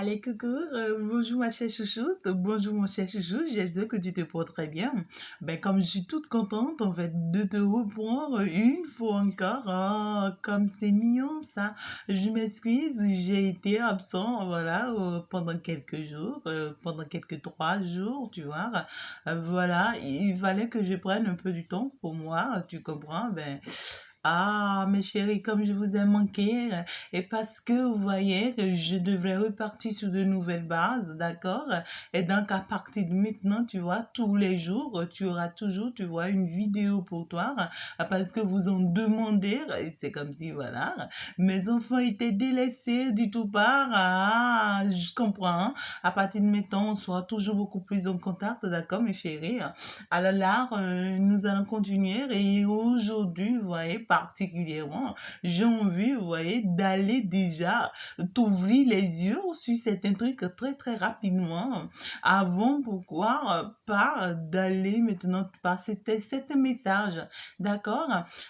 Allez, coucou, bonjour ma chère chouchoute, bonjour mon cher chouchou, j'espère que tu te portes très bien. Ben, comme je suis toute contente, en fait, de te reprendre une fois encore, oh, comme c'est mignon ça. Je m'excuse, j'ai été absent, voilà, pendant quelques jours, pendant quelques 3 jours, tu vois. Voilà, il fallait que je prenne un peu du temps pour moi, tu comprends, ben... Ah, mes chéris, comme je vous ai manqué, et parce que vous voyez que je devrais repartir sur de nouvelles bases, d'accord? Et donc, à partir de maintenant, tu vois, tous les jours, tu auras toujours, tu vois, une vidéo pour toi, parce que vous en demandez, et c'est comme si, voilà, mes enfants étaient délaissés du tout part. Ah, je comprends, hein. À partir de maintenant, on sera toujours beaucoup plus en contact, d'accord, mes chéris? Alors là, nous allons continuer et aujourd'hui, vous voyez, particulièrement, j'ai envie, vous voyez, d'aller déjà t'ouvrir les yeux sur certains trucs très très rapidement avant, pourquoi pas d'aller maintenant passer certains messages, d'accord?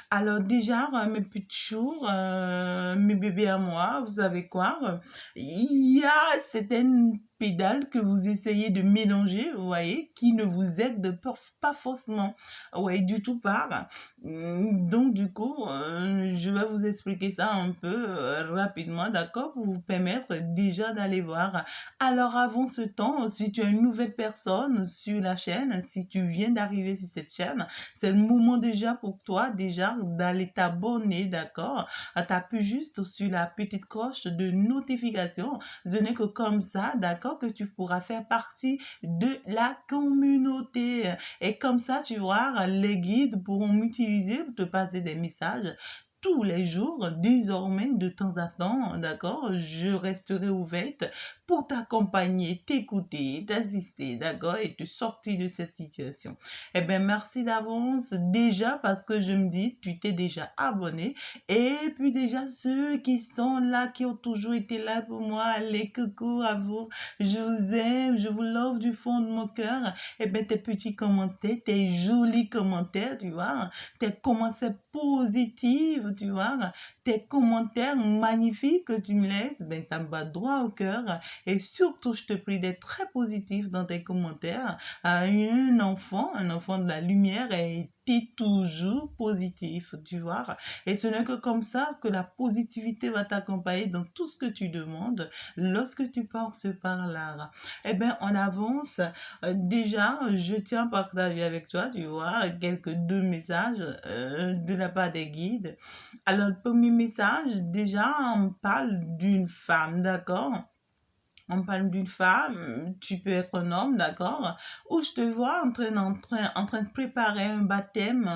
Alors déjà, mes petits choux, mes bébés à moi, vous savez quoi? Il y a certaines pédales que vous essayez de mélanger, vous voyez, qui ne vous aident pas forcément, ouais, du tout pas. Donc, du coup, je vais vous expliquer ça un peu rapidement, d'accord, pour vous permettre déjà d'aller voir. Alors, avant ce temps, si tu es une nouvelle personne sur la chaîne, si tu viens d'arriver sur cette chaîne, c'est le moment déjà pour toi, déjà, d'aller t'abonner, d'accord? T'appuies juste sur la petite cloche de notification. Ce n'est que comme ça, d'accord, que tu pourras faire partie de la communauté. Et comme ça, tu vois, les guides pourront m'utiliser pour te passer des messages tous les jours, désormais, de temps à temps, d'accord, je resterai ouverte pour t'accompagner, t'écouter, t'assister, d'accord, et te sortir de cette situation. Eh bien, merci d'avance, déjà, parce que je me dis, tu t'es déjà abonné, et puis déjà, ceux qui sont là, qui ont toujours été là pour moi, les coucou à vous, je vous aime, je vous love du fond de mon cœur, eh bien, tes petits commentaires, tes jolis commentaires, tu vois, tes commentaires positifs, tu vois, tes commentaires magnifiques que tu me laisses, ben, ça me va droit au cœur. Et surtout, je te prie d'être très positif dans tes commentaires. Un enfant de la lumière, est toujours positif, tu vois. Et ce n'est que comme ça que la positivité va t'accompagner dans tout ce que tu demandes lorsque tu passes par là. Eh bien, on avance. Déjà, je tiens à partager avec toi, tu vois, quelques deux messages de la part des guides. Alors, le premier message, déjà, on parle d'une femme, d'accord? On parle d'une femme, tu peux être un homme, d'accord? Où je te vois en train de préparer un baptême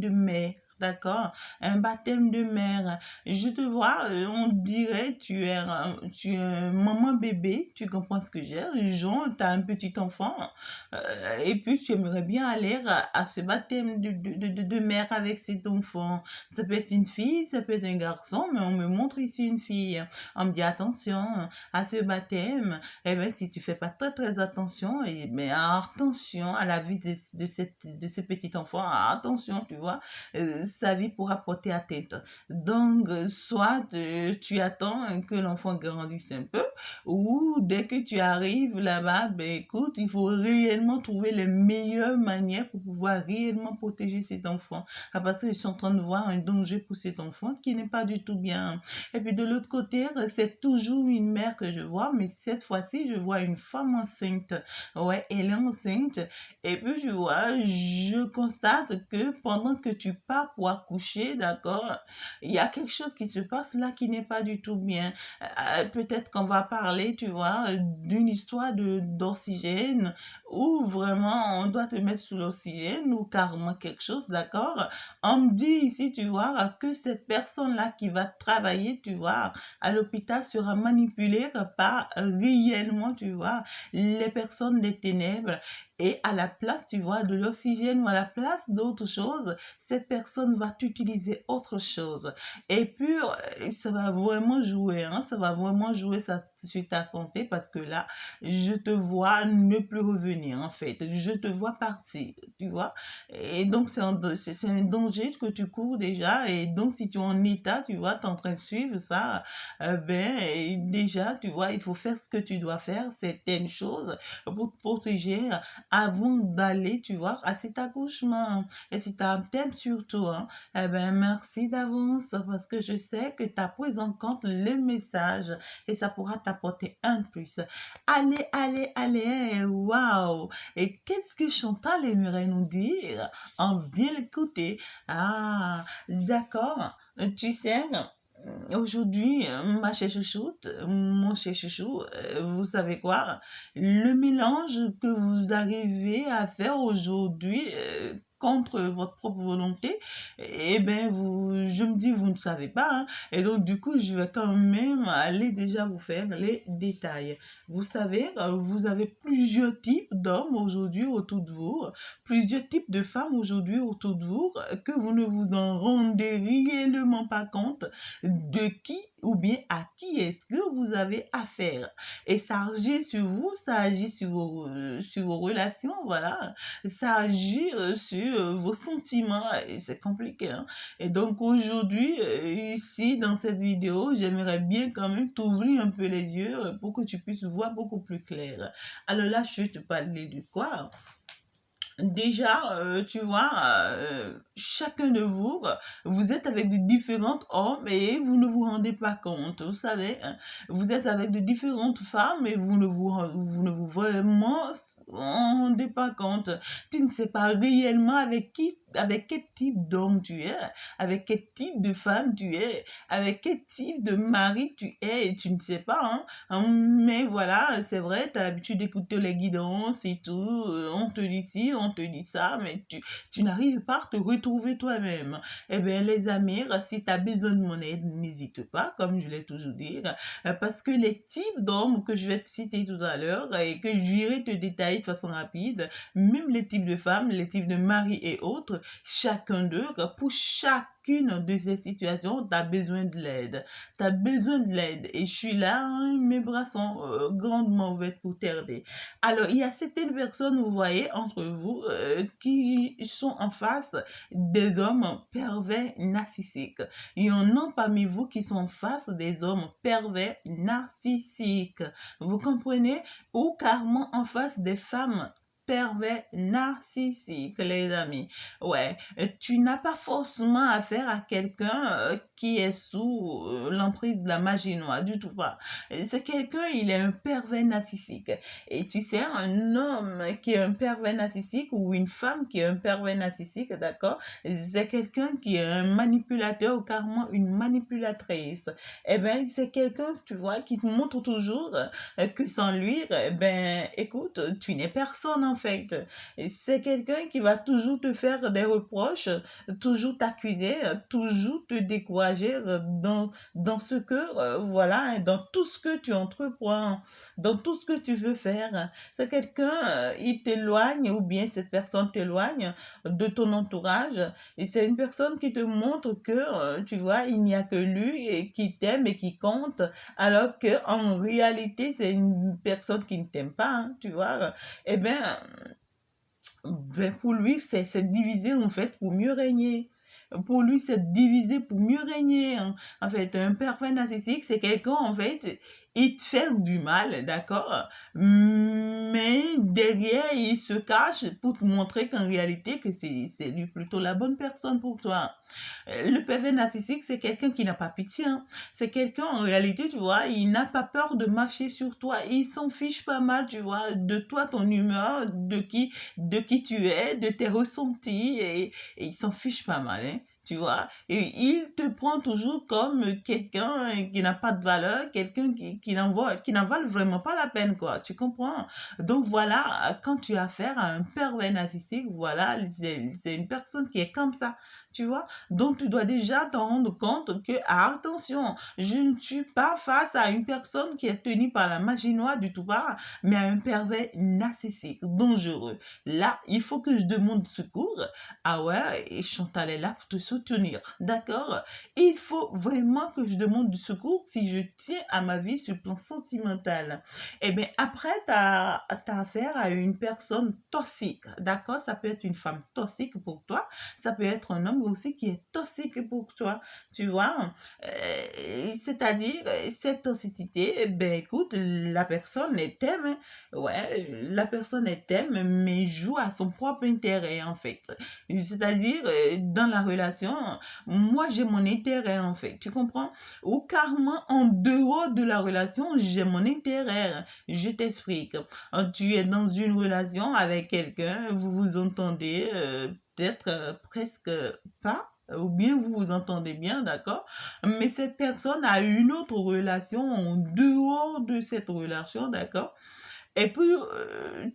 de mère. D'accord? Un baptême de mère. Je te vois, on dirait, tu es un maman bébé, tu comprends ce que j'ai? Genre, tu as un petit enfant, et puis tu aimerais bien aller à ce baptême de mère avec cet enfant. Ça peut être une fille, ça peut être un garçon, mais on me montre ici une fille. On me dit attention, à ce baptême, eh ben, si tu fais pas très très attention, mais attention à la vie de ce petit enfant, attention, tu vois, sa vie pourra porter atteinte. Donc, soit tu attends que l'enfant grandisse un peu, ou dès que tu arrives là-bas, ben écoute, il faut réellement trouver les meilleures manières pour pouvoir réellement protéger cet enfant. Ah, parce que je suis en train de voir un danger pour cet enfant qui n'est pas du tout bien. Et puis de l'autre côté, c'est toujours une mère que je vois, mais cette fois-ci, je vois une femme enceinte. Ouais, elle est enceinte. Et puis, je vois, je constate que pendant que tu pars pour accoucher, d'accord, il y a quelque chose qui se passe là qui n'est pas du tout bien. Peut-être qu'on va parler, tu vois, d'une histoire d'oxygène où vraiment on doit te mettre sous l'oxygène ou carrément quelque chose, d'accord? On me dit ici, tu vois, que cette personne-là qui va travailler, tu vois, à l'hôpital sera manipulée par réellement, tu vois, les personnes des ténèbres. Et à la place, tu vois, de l'oxygène ou à la place d'autre chose, cette personne personne va t'utiliser autre chose. Et puis, ça va vraiment jouer, hein, ça va vraiment jouer sur ta santé parce que là, je te vois ne plus revenir, en fait. Je te vois partir, tu vois. Et donc, c'est un danger que tu cours déjà. Et donc, si tu es en état, tu vois, tu es en train de suivre ça, et déjà, tu vois, il faut faire ce que tu dois faire, certaines choses pour te protéger avant d'aller, tu vois, à cet accouchement. Et si tu as un thème sur toi, merci d'avance parce que je sais que tu as pris en compte le message et ça pourra t'apporter un plus. Allez, allez, allez, waouh! Et qu'est-ce que Chantal aimerait nous dire? En bien l'écouter. Ah, d'accord. Tu sais, aujourd'hui, ma chère chouchoute, mon cher chouchou, vous savez quoi? Le mélange que vous arrivez à faire aujourd'hui contre votre propre volonté, eh bien, je me dis, vous ne savez pas, hein. Et donc, du coup, je vais quand même aller déjà vous faire les détails. Vous savez, vous avez plusieurs types d'hommes aujourd'hui autour de vous, plusieurs types de femmes aujourd'hui autour de vous, que vous ne vous en rendez réellement pas compte de qui ou bien à qui est-ce que vous avez affaire. Et ça agit sur vous, ça agit sur vos relations, voilà. Ça agit sur vos sentiments et c'est compliqué, hein. Et donc aujourd'hui, ici, dans cette vidéo, j'aimerais bien quand même t'ouvrir un peu les yeux pour que tu puisses voir beaucoup plus clair. Alors là, je vais te parler de quoi? Déjà, tu vois, chacun de vous, vous êtes avec de différents hommes et vous ne vous rendez pas compte. Vous savez, hein, vous êtes avec de différentes femmes et vous ne vous vraiment rendez pas compte. Tu ne sais pas réellement avec quel type d'homme tu es, avec quel type de femme tu es, avec quel type de mari tu es et tu ne sais pas, hein. Mais voilà, c'est vrai, tu as l'habitude d'écouter les guidances et tout. On te dit ci, on te dit ça, mais tu n'arrives pas à te retrouver toi-même. Eh bien, les amis, si tu as besoin de mon aide, n'hésite pas, comme je l'ai toujours dit, parce que les types d'hommes que je vais te citer tout à l'heure et que j'irai te détailler de façon rapide, même les types de femmes, les types de maris et autres, chacun d'eux, pour chacune de ces situations, tu as besoin de l'aide. Tu as besoin de l'aide et je suis là, hein, mes bras sont grandement ouverts pour t'aider. Alors, il y a certaines personnes, vous voyez, entre vous, qui sont en face des hommes pervers narcissiques. Il y en a parmi vous qui sont en face des hommes pervers narcissiques. Vous comprenez? Ou carrément en face des femmes pervers narcissiques, les amis. Ouais, tu n'as pas forcément affaire à quelqu'un qui est sous l'emprise de la magie noire, du tout pas. C'est quelqu'un, il est un pervers narcissique. Et tu sais, un homme qui est un pervers narcissique ou une femme qui est un pervers narcissique, d'accord, c'est quelqu'un qui est un manipulateur ou carrément une manipulatrice. Eh bien, c'est quelqu'un, tu vois, qui te montre toujours que sans lui, ben, écoute, tu n'es personne en fait. Et c'est quelqu'un qui va toujours te faire des reproches, toujours t'accuser, toujours te décourager dans ce que, voilà, dans tout ce que tu entreprends, dans tout ce que tu veux faire. C'est quelqu'un, il t'éloigne ou bien cette personne t'éloigne de ton entourage et c'est une personne qui te montre que, tu vois, il n'y a que lui et qui t'aime et qui compte alors que en réalité, c'est une personne qui ne t'aime pas, hein, tu vois. Eh bien, ben pour lui, c'est divisé en fait pour mieux régner. Pour lui, c'est divisé pour mieux régner, hein. En fait, un pervers narcissique, c'est quelqu'un, en fait, il te fait du mal, d'accord? Mais derrière, il se cache pour te montrer qu'en réalité, que c'est lui plutôt la bonne personne pour toi. Le pervers narcissique, c'est quelqu'un qui n'a pas pitié, hein. C'est quelqu'un, en réalité, tu vois, il n'a pas peur de marcher sur toi. Il s'en fiche pas mal, tu vois, de toi, ton humeur, de qui tu es, de tes ressentis, et il s'en fiche pas mal, hein, tu vois. Et il te prend toujours comme quelqu'un qui n'a pas de valeur, quelqu'un qui n'en vale vraiment pas la peine, quoi. Tu comprends? Donc voilà, quand tu as affaire à un pervers narcissique, voilà, c'est une personne qui est comme ça. tu vois. Donc, tu dois déjà t'en rendre compte que, attention, je ne suis pas face à une personne qui est tenue par la magie noire du tout part, mais à un pervers narcissique, dangereux. Là, il faut que je demande secours. Ah ouais, et Chantal est là pour te soutenir, d'accord? Il faut vraiment que je demande du secours si je tiens à ma vie sur le plan sentimental. Eh bien, après, tu as affaire à une personne toxique, d'accord? Ça peut être une femme toxique pour toi, ça peut être un homme aussi qui est toxique pour toi, tu vois? C'est-à-dire, cette toxicité, eh ben écoute, la personne elle t'aime, hein. Ouais, la personne elle t'aime, mais joue à son propre intérêt en fait. C'est-à-dire, dans la relation, moi j'ai mon intérêt en fait, tu comprends? Ou carrément en dehors de la relation, j'ai mon intérêt. Je t'explique. Tu es dans une relation avec quelqu'un, vous vous entendez peut-être presque pas, ou bien vous vous entendez bien, d'accord? Mais cette personne a une autre relation en dehors de cette relation, d'accord? Et puis,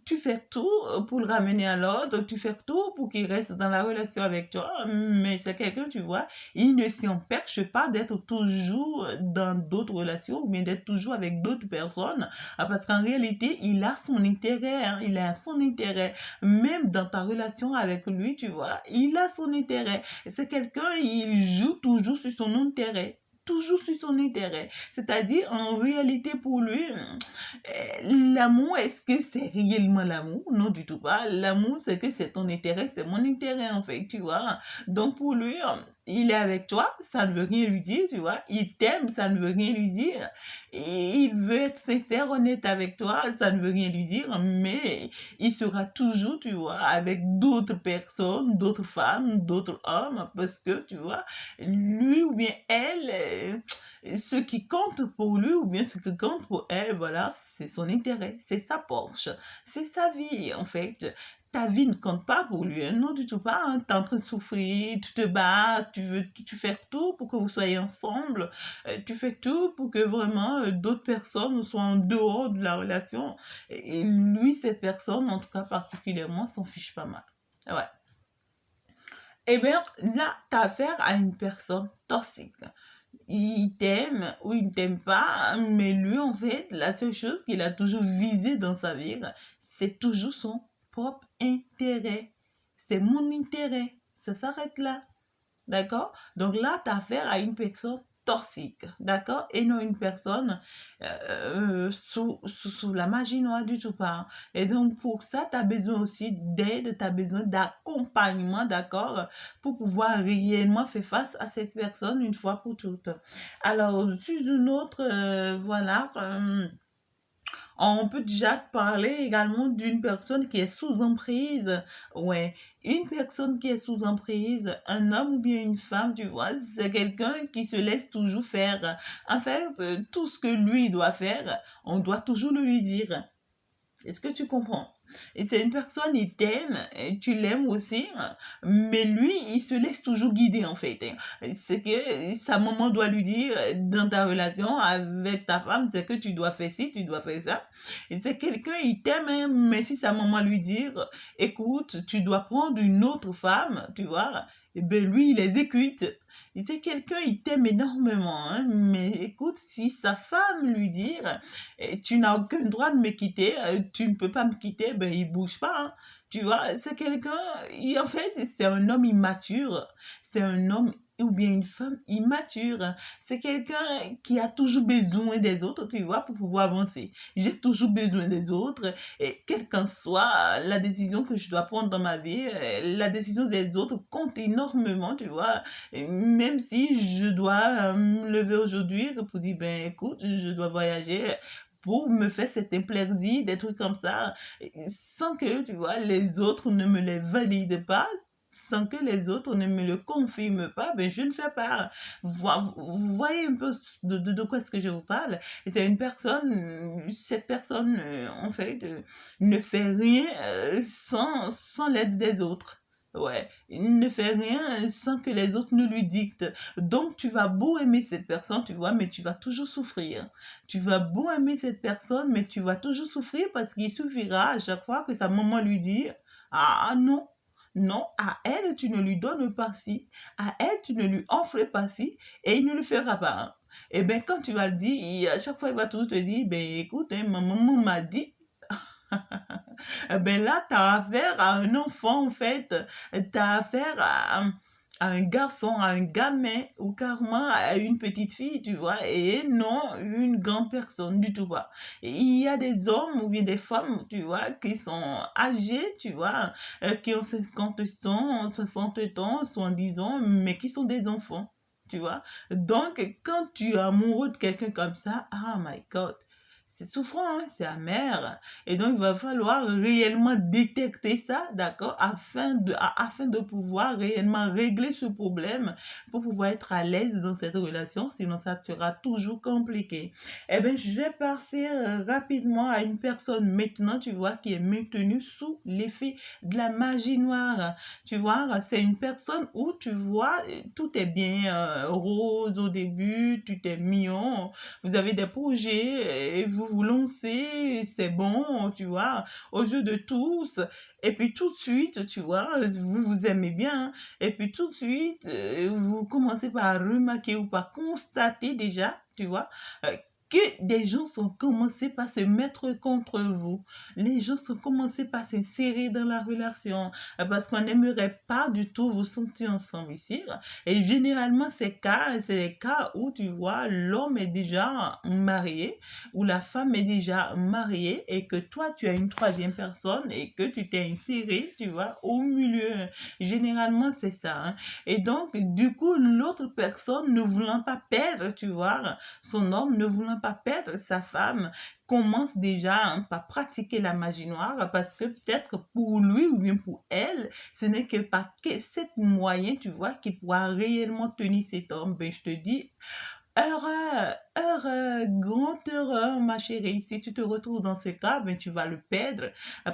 tu fais tout pour le ramener à l'ordre, tu fais tout pour qu'il reste dans la relation avec toi, mais c'est quelqu'un, tu vois, il ne s'empêche pas d'être toujours dans d'autres relations ou bien d'être toujours avec d'autres personnes, parce qu'en réalité, il a son intérêt, hein, il a son intérêt. Même dans ta relation avec lui, tu vois, il a son intérêt. C'est quelqu'un, il joue toujours sur son intérêt. Toujours sur son intérêt. C'est-à-dire, en réalité, pour lui, l'amour, est-ce que c'est réellement l'amour? Non, du tout pas. L'amour, c'est que c'est ton intérêt, c'est mon intérêt, en fait, tu vois. Donc, pour lui, il est avec toi, ça ne veut rien lui dire, tu vois. Il t'aime, ça ne veut rien lui dire. Et il veut être sincère, honnête avec toi, ça ne veut rien lui dire, mais il sera toujours, tu vois, avec d'autres personnes, d'autres femmes, d'autres hommes, parce que, tu vois, lui ou bien elle, ce qui compte pour lui ou bien ce qui compte pour elle, voilà, c'est son intérêt, c'est sa Porsche, c'est sa vie en fait. Ta vie ne compte pas pour lui, hein, non du tout pas. Hein. Tu es en train de souffrir, tu te bats, tu fais tout pour que vous soyez ensemble, tu fais tout pour que vraiment d'autres personnes soient en dehors de la relation. Et lui, cette personne, en tout cas particulièrement, s'en fiche pas mal. Ouais. Eh bien, là, tu as affaire à une personne toxique. Il t'aime ou il ne t'aime pas, mais lui, en fait, la seule chose qu'il a toujours visé dans sa vie, c'est toujours son propre intérêt. C'est mon intérêt. Ça s'arrête là. D'accord? Donc là, tu as affaire à une personne toxique, d'accord? Et non une personne sous la magie noire du tout pas. Et donc pour ça, tu as besoin aussi d'aide, tu as besoin d'accompagnement, d'accord? Pour pouvoir réellement faire face à cette personne une fois pour toutes. Alors, sur une autre, voilà. On peut déjà parler également d'une personne qui est sous emprise. Ouais, une personne qui est sous emprise, un homme ou bien une femme, tu vois, c'est quelqu'un qui se laisse toujours faire. En fait, tout ce que lui doit faire, on doit toujours le lui dire. Est-ce que tu comprends? Et c'est une personne, il t'aime, et tu l'aimes aussi, mais lui, il se laisse toujours guider en fait. Hein. C'est que sa maman doit lui dire dans ta relation avec ta femme, c'est que tu dois faire ci, tu dois faire ça. Et c'est quelqu'un, il t'aime, hein, mais si sa maman lui dit, écoute, tu dois prendre une autre femme, tu vois, et ben lui, il exécute. Et c'est quelqu'un, il t'aime énormément, hein, mais écoute, si sa femme lui dit, tu n'as aucun droit de me quitter, tu ne peux pas me quitter, ben il bouge pas. Hein. Tu vois, c'est quelqu'un, en fait, c'est un homme immature, c'est un homme ou bien une femme immature. C'est quelqu'un qui a toujours besoin des autres, tu vois, pour pouvoir avancer. J'ai toujours besoin des autres, et quelle qu'en soit la décision que je dois prendre dans ma vie, la décision des autres compte énormément, tu vois. Et même si je dois me lever aujourd'hui pour dire, ben écoute, je dois voyager, pour me faire cet plaisir, des trucs comme ça, sans que, tu vois, les autres ne me les valident pas, sans que les autres ne me le confirment pas, ben je ne fais pas. Vous voyez un peu de quoi est-ce que je vous parle? Et c'est une personne, cette personne, en fait, ne fait rien sans l'aide des autres. Ouais, il ne fait rien sans que les autres ne lui dictent. Donc, tu vas beau aimer cette personne, tu vois, mais tu vas toujours souffrir. Tu vas beau aimer cette personne, mais tu vas toujours souffrir parce qu'il suffira à chaque fois que sa maman lui dit, ah non, Non, à elle, tu ne lui donnes pas ci. À elle, tu ne lui offres pas ci. Et il ne le fera pas. Hein. Et bien, quand tu vas le dire, à chaque fois, il va toujours te dire, ben écoute, hein, ma maman m'a dit. Eh ben là, tu as affaire à un enfant, en fait. Tu as affaire à un garçon, à un gamin, ou carrément à une petite fille, tu vois, et non une grande personne du tout pas. Et il y a des hommes ou bien des femmes, tu vois, qui sont âgés, tu vois, qui ont 50 ans, 60 ans, 70 ans, mais qui sont des enfants. Tu vois? Donc, quand tu es amoureux de quelqu'un comme ça, oh my God, c'est souffrant, hein, c'est amer. Et donc, il va falloir réellement détecter ça, d'accord, afin de pouvoir réellement régler ce problème pour pouvoir être à l'aise dans cette relation, sinon ça sera toujours compliqué. Eh bien, je vais passer rapidement à une personne maintenant, tu vois, qui est maintenue sous l'effet de la magie noire. Tu vois, c'est une personne où tu vois, tout est bien rose au début, tout est mignon, vous avez des projets et vous vous lancez, c'est bon, tu vois, aux yeux de tous. Et puis tout de suite, tu vois, vous vous aimez bien. Hein. Et puis tout de suite, vous commencez par remarquer ou par constater déjà, tu vois, que des gens sont commencés par se mettre contre vous. Les gens sont commencés par s'insérer dans la relation parce qu'on n'aimerait pas du tout vous sentir ensemble ici. Et généralement, c'est les cas où tu vois, l'homme est déjà marié ou la femme est déjà mariée et que toi, tu as une troisième personne et que tu t'es inséré, tu vois, au milieu. Généralement, c'est ça. Hein. Et donc, du coup, l'autre personne ne voulant pas perdre, tu vois, son homme ne voulant pas perdre sa femme, commence déjà hein, par pratiquer la magie noire parce que peut-être pour lui ou bien pour elle, ce n'est que par cet moyen, tu vois, qu'il pourra réellement tenir cet homme. Ben, je te dis, heureux, heureux, grand heureux, ma chérie. Si tu te retrouves dans ce cas, ben tu vas le perdre.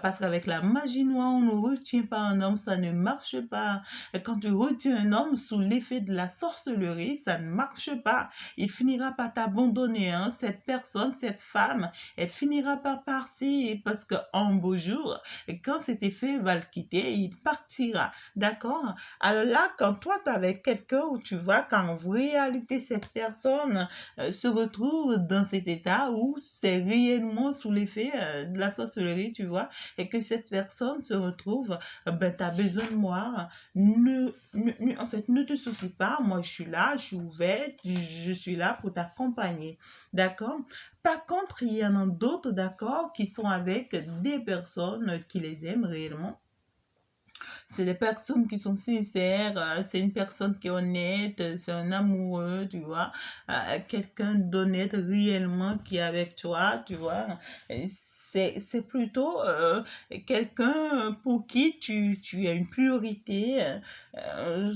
Parce qu'avec la magie noire, on ne retient pas un homme, ça ne marche pas. Quand tu retiens un homme sous l'effet de la sorcellerie, ça ne marche pas. Il finira par t'abandonner. Hein. Cette personne, cette femme, elle finira par partir parce qu'un beau jour, quand cet effet va le quitter, il partira. D'accord? Alors là, quand toi, tu es avec quelqu'un où tu vois qu'en réalité, cette personne se retrouve dans cet état où c'est réellement sous l'effet de la sorcellerie, tu vois, et que cette personne se retrouve, ben, tu as besoin de moi. En fait, ne te soucie pas, moi je suis là, je suis ouverte, je suis là pour t'accompagner. D'accord? Par contre, il y en a d'autres, d'accord, qui sont avec des personnes qui les aiment réellement c'est des personnes qui sont sincères, c'est une personne qui est honnête, c'est un amoureux, tu vois, quelqu'un d'honnête réellement qui est avec toi, tu vois. C'est plutôt quelqu'un pour qui tu as une priorité. euh,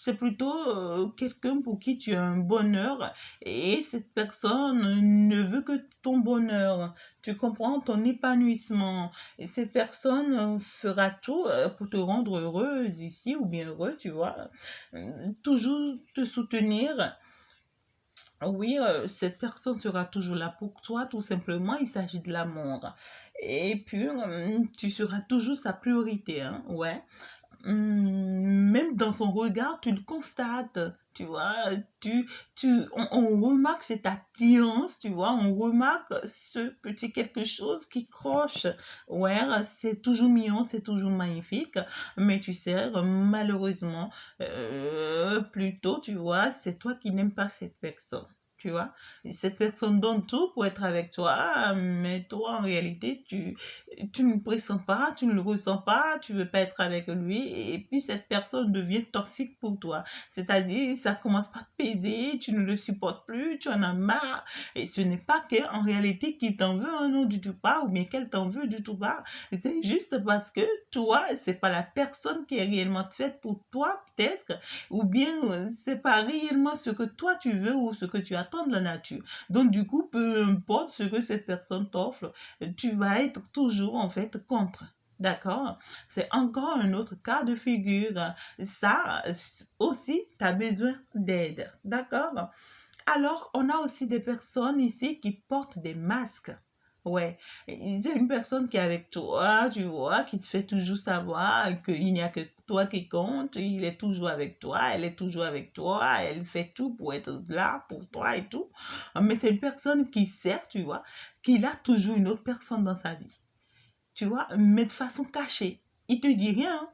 c'est plutôt quelqu'un pour qui tu as un bonheur et cette personne ne veut que ton bonheur. Tu comprends ton épanouissement. Et cette personne fera tout pour te rendre heureuse ici ou bien heureux, tu vois. Toujours te soutenir. Oui, cette personne sera toujours là pour toi, tout simplement. Il s'agit de l'amour. Et puis, tu seras toujours sa priorité, hein, ouais. Même dans son regard, tu le constates, tu vois, on remarque cette attirance, tu vois, on remarque ce petit quelque chose qui croche. Ouais, c'est toujours mignon, c'est toujours magnifique, mais tu sais, malheureusement, plutôt, tu vois, c'est toi qui n'aimes pas cette personne. Tu vois, cette personne donne tout pour être avec toi, mais toi, en réalité, tu ne le pressens pas, tu ne le ressens pas, tu veux pas être avec lui, et puis cette personne devient toxique pour toi. C'est-à-dire, ça commence par te peser, tu ne le supportes plus, tu en as marre, et ce n'est pas qu'en réalité qu'il t'en veut un nom du tout pas, ou bien qu'elle t'en veut du tout pas. C'est juste parce que toi, c'est pas la personne qui est réellement faite pour toi, peut-être, ou bien c'est pas réellement ce que toi tu veux ou ce que tu attends de la nature. Donc, du coup, peu importe ce que cette personne t'offre, tu vas être toujours en fait contre. D'accord? C'est encore un autre cas de figure. Ça aussi, tu as besoin d'aide. D'accord? Alors, on a aussi des personnes ici qui portent des masques. Ouais, et c'est une personne qui est avec toi, tu vois, qui te fait toujours savoir qu'il n'y a que toi qui compte, il est toujours avec toi, elle est toujours avec toi, elle fait tout pour être là pour toi et tout. Mais c'est une personne qui sait, tu vois, qu'il a toujours une autre personne dans sa vie, tu vois, mais de façon cachée. Il te dit rien, hein.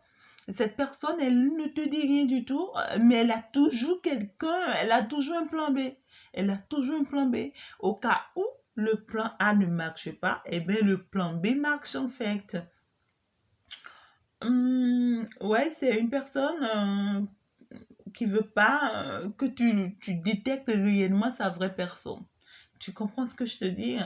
Cette personne, elle ne te dit rien du tout, mais elle a toujours quelqu'un, elle a toujours un plan B. Elle a toujours un plan B. Au cas où le plan A ne marche pas, eh bien le plan B marche en fait. Ouais, c'est une personne qui veut pas que tu détectes réellement sa vraie personne. Tu comprends ce que je te dis?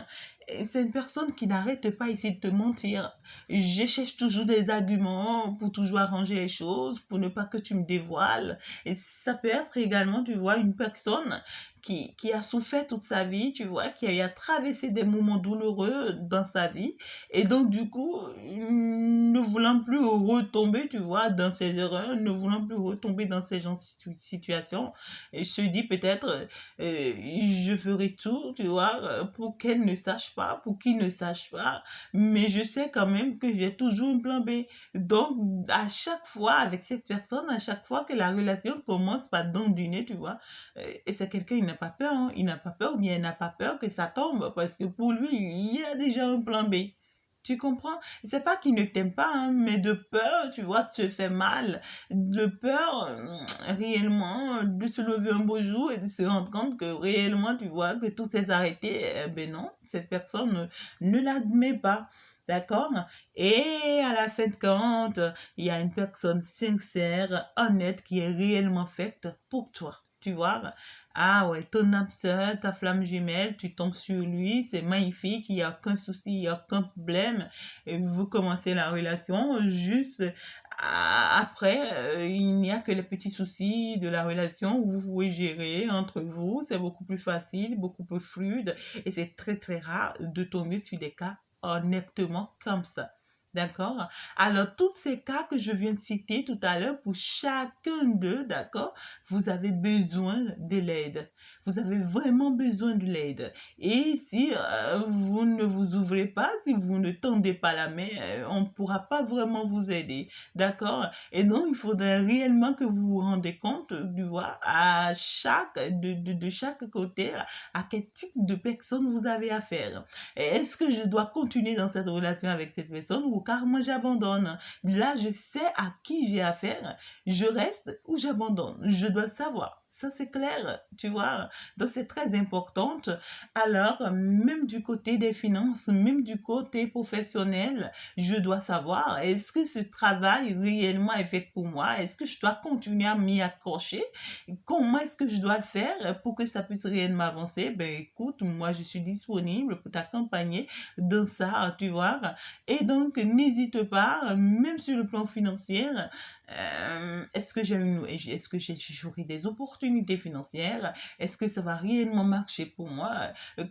Et c'est une personne qui n'arrête pas ici de te mentir. Je cherche toujours des arguments pour toujours arranger les choses, pour ne pas que tu me dévoiles. Et ça peut être également, tu vois, une personne qui a souffert toute sa vie, tu vois, qui a traversé des moments douloureux dans sa vie. Et donc, du coup, ne voulant plus retomber, tu vois, dans ces erreurs, ne voulant plus retomber dans ces genres de situations, et se dit peut-être je ferai tout, tu vois, pour qu'elle ne sache pas, pour qu'il ne sache pas, mais je sais quand même que j'ai toujours un plan B. Donc, à chaque fois, avec cette personne, à chaque fois que la relation commence par dandiner, tu vois, et c'est quelqu'un, il n'a pas peur, hein, il n'a pas peur, ou bien il n'a pas peur que ça tombe, parce que pour lui, il y a déjà un plan B. Tu comprends? C'est pas qu'il ne t'aime pas, hein, mais de peur, tu vois, de se faire mal, de peur réellement de se lever un beau jour et de se rendre compte que réellement, tu vois, que tout s'est arrêté. Eh ben non, cette personne ne l'admet pas. D'accord? Et à la fin de compte, il y a une personne sincère, honnête, qui est réellement faite pour toi. Tu vois? Ah ouais, ton âme sœur, ta flamme jumelle, tu tombes sur lui, c'est magnifique, il n'y a aucun souci, il n'y a aucun problème. Et vous commencez la relation juste après, il n'y a que les petits soucis de la relation où vous pouvez gérer entre vous. C'est beaucoup plus facile, beaucoup plus fluide et c'est très très rare de tomber sur des cas honnêtement comme ça. D'accord? Alors, tous ces cas que je viens de citer tout à l'heure, pour chacun d'eux, d'accord, vous avez besoin de l'aide. Vous avez vraiment besoin de l'aide. Et si vous ne vous ouvrez pas, si vous ne tendez pas la main, on ne pourra pas vraiment vous aider. D'accord? Et donc, il faudrait réellement que vous vous rendez compte, tu vois, à de chaque côté, à quel type de personne vous avez affaire. Est-ce que je dois continuer dans cette relation avec cette personne ou carrément j'abandonne? Là, je sais à qui j'ai affaire. Je reste ou j'abandonne. Je dois le savoir. Ça, c'est clair, tu vois. Donc, c'est très important. Alors, même du côté des finances, même du côté professionnel, je dois savoir, est-ce que ce travail réellement est fait pour moi? Est-ce que je dois continuer à m'y accrocher? Comment est-ce que je dois le faire pour que ça puisse réellement avancer? Ben écoute, moi je suis disponible pour t'accompagner dans ça, tu vois. Et donc, n'hésite pas, même sur le plan financier, est-ce que j'aurai des opportunités financières? Est-ce que ça va réellement marcher pour moi?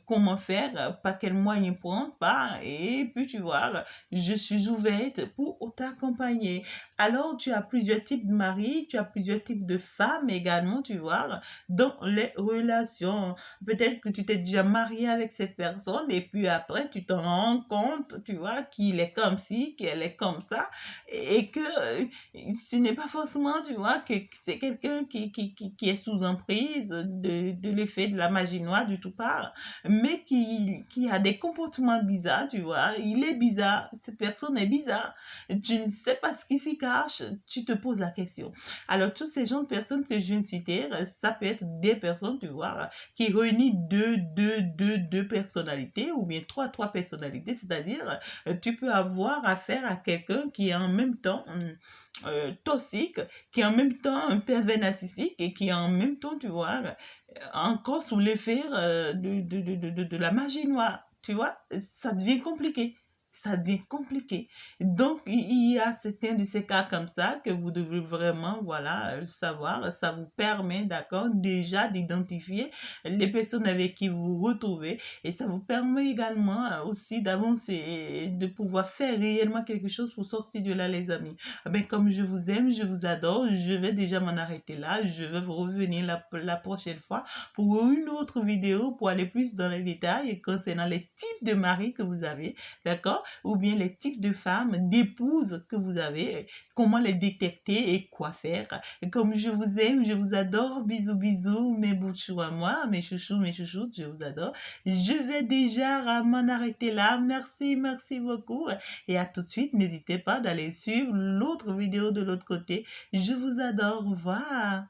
Comment faire? Pas quels moyens prendre? Pas. Et puis, tu vois, je suis ouverte pour t'accompagner. Alors, tu as plusieurs types de maris, tu as plusieurs types de femmes également, tu vois, dans les relations. Peut-être que tu t'es déjà marié avec cette personne et puis après, tu te rends compte, tu vois, qu'il est comme ci, qu'elle est comme ça et que ce n'est pas forcément, tu vois, que c'est quelqu'un qui est sous emprise de l'effet de la magie noire du tout part, mais qui a des comportements bizarres, tu vois. Il est bizarre, cette personne est bizarre. Tu ne sais pas ce qui s'y cache, tu te poses la question. Alors, tous ces gens de personnes que je viens de citer, ça peut être des personnes, tu vois, qui réunissent deux personnalités ou bien trois personnalités, c'est-à-dire, tu peux avoir affaire à quelqu'un qui est en même temps toxique, qui est en même temps un pervers narcissique et qui est en même temps, tu vois, encore sous l'effet de la magie noire. Tu vois, ça devient compliqué. ça devient compliqué. Donc, il y a certains de ces cas comme ça que vous devez vraiment, voilà, savoir. Ça vous permet, d'accord, déjà d'identifier les personnes avec qui vous vous retrouvez et ça vous permet également aussi d'avancer et de pouvoir faire réellement quelque chose pour sortir de là, les amis. Ben, comme je vous aime, je vous adore, je vais déjà m'en arrêter là. Je vais vous revenir la prochaine fois pour une autre vidéo pour aller plus dans les détails concernant les types de maris que vous avez, d'accord? Ou bien les types de femmes, d'épouses que vous avez, comment les détecter et quoi faire. Comme je vous aime, je vous adore, bisous bisous, mes bouchous à moi, mes chouchous, je vous adore. Je vais déjà m'en arrêter là. Merci, merci beaucoup. Et à tout de suite, n'hésitez pas d'aller suivre l'autre vidéo de l'autre côté. Je vous adore, au revoir.